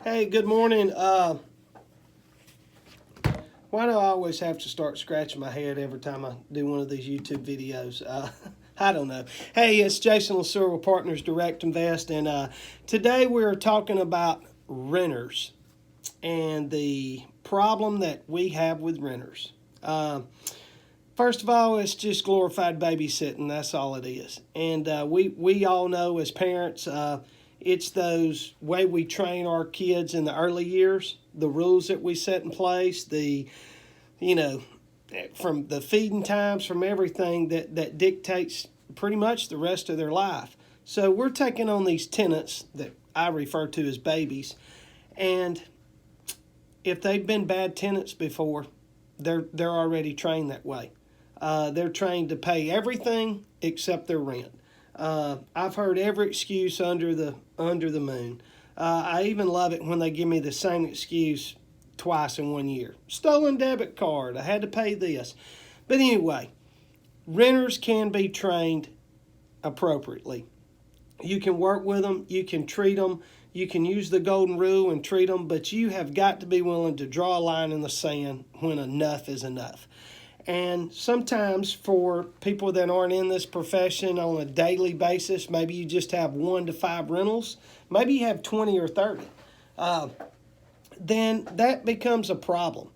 Hey, good morning. Why do I always have to start scratching my head every time I do one of these YouTube videos? I don't know. Hey, it's Jason LaSure with Partners Direct Invest, and today we're talking about renters and the problem that we have with renters. First of all, it's just glorified babysitting. That's all it is. And we all know as parents, it's those way we train our kids in the early years, the rules that we set in place, you know, from the feeding times, from everything that dictates pretty much the rest of their life. So we're taking on these tenants that I refer to as babies, and if they've been bad tenants before, they're already trained that way. They're trained to pay everything except their rent. I've heard every excuse under the moon. I even love it when they give me the same excuse twice in 1 year. Stolen debit card. I had to pay this. But anyway, renters can be trained appropriately. You can work with them. You can treat them. You can use the golden rule and treat them, but you have got to be willing to draw a line in the sand when enough is enough. And sometimes for people that aren't in this profession on a daily basis, maybe you just have 1 to 5 rentals, maybe you have 20 or 30, then that becomes a problem.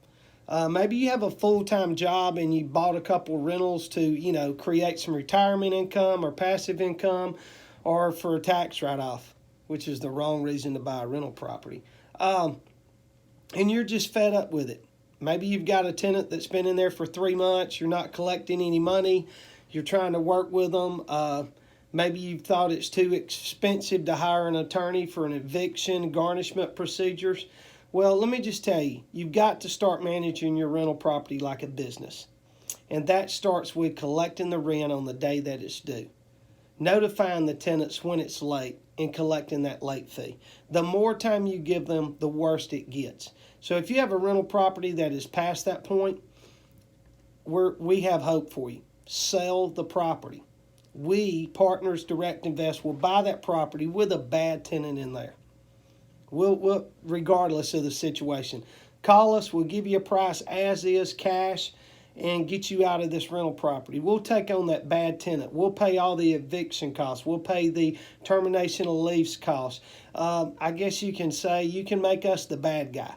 Maybe you have a full-time job and you bought a couple rentals to, create some retirement income or passive income or for a tax write-off, which is the wrong reason to buy a rental property. And you're just fed up with it. Maybe you've got a tenant that's been in there for 3 months. You're not collecting any money. You're trying to work with them. Maybe you thought it's too expensive to hire an attorney for an eviction, garnishment procedures. Well, let me just tell you, you've got to start managing your rental property like a business. And that starts with collecting the rent on the day that it's due, notifying the tenants when it's late, and collecting that late fee. The more time you give them, the worse it gets. So if you have a rental property that is past that point, we have hope for you. Sell the property. We, Partners Direct Invest, will buy that property with a bad tenant in there. We'll regardless of the situation. Call us. We'll give you a price as is, cash, and get you out of this rental property. We'll take on that bad tenant. We'll pay all the eviction costs. We'll pay the termination of lease costs. I guess you can say you can make us the bad guy.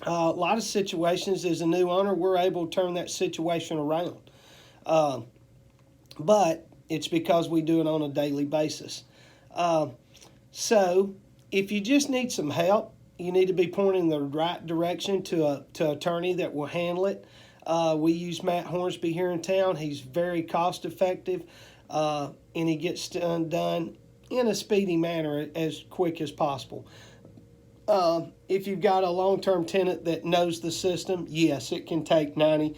A lot of situations as a new owner, we're able to turn that situation around. But it's because we do it on a daily basis. So if you just need some help, you need to be pointed in the right direction to an attorney that will handle it. We use Matt Hornsby here in town. He's very cost effective, and he gets done in a speedy manner as quick as possible. If you've got a long-term tenant that knows the system, yes, it can take 90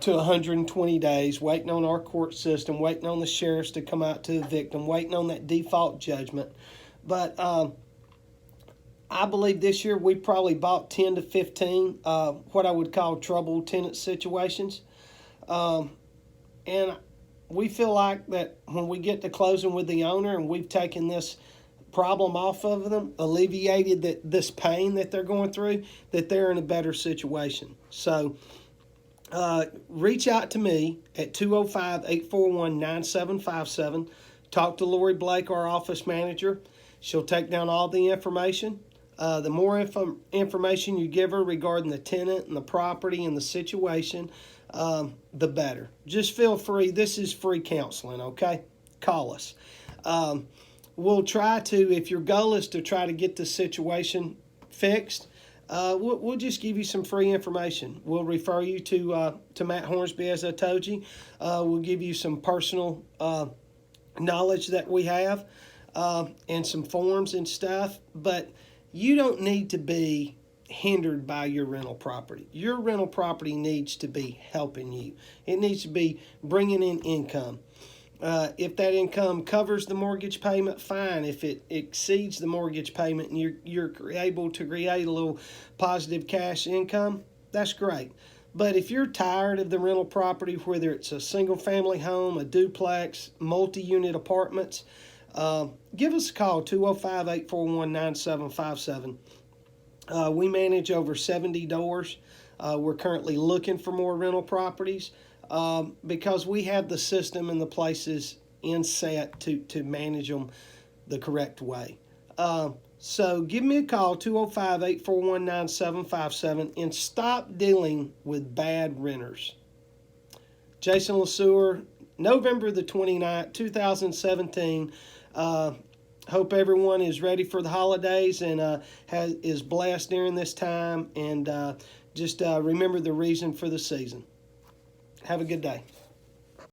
to 120 days waiting on our court system, waiting on the sheriffs to come out to evict them, waiting on that default judgment. But I believe this year we probably bought 10 to 15 what I would call troubled tenant situations. And we feel like that when we get to closing with the owner and we've taken this problem off of them, alleviated this pain that they're going through, that they're in a better situation. So reach out to me at 205-841-9757. Talk to Lori Blake, our office manager. She'll take down all the information. The more information you give her regarding the tenant and the property and the situation, the better. Just feel free. This is free counseling, okay? Call us. We'll try to, if your goal is to try to get the situation fixed, we'll just give you some free information. We'll refer you to Matt Hornsby, as I told you. We'll give you some personal knowledge that we have and some forms and stuff. But you don't need to be hindered by your rental property. Your rental property needs to be helping you. It needs to be bringing in income. If that income covers the mortgage payment, fine. If it exceeds the mortgage payment and you're able to create a little positive cash income, that's great. But if you're tired of the rental property, whether it's a single-family home, a duplex, multi-unit apartments, give us a call, 205-841-9757. We manage over 70 doors. We're currently looking for more rental properties because we have the system and the places in set to manage them the correct way. So give me a call, 205-841-9757, and stop dealing with bad renters. Jason LeSueur, November the 29th, 2017. Hope everyone is ready for the holidays and is blessed during this time. And just remember the reason for the season. Have a good day.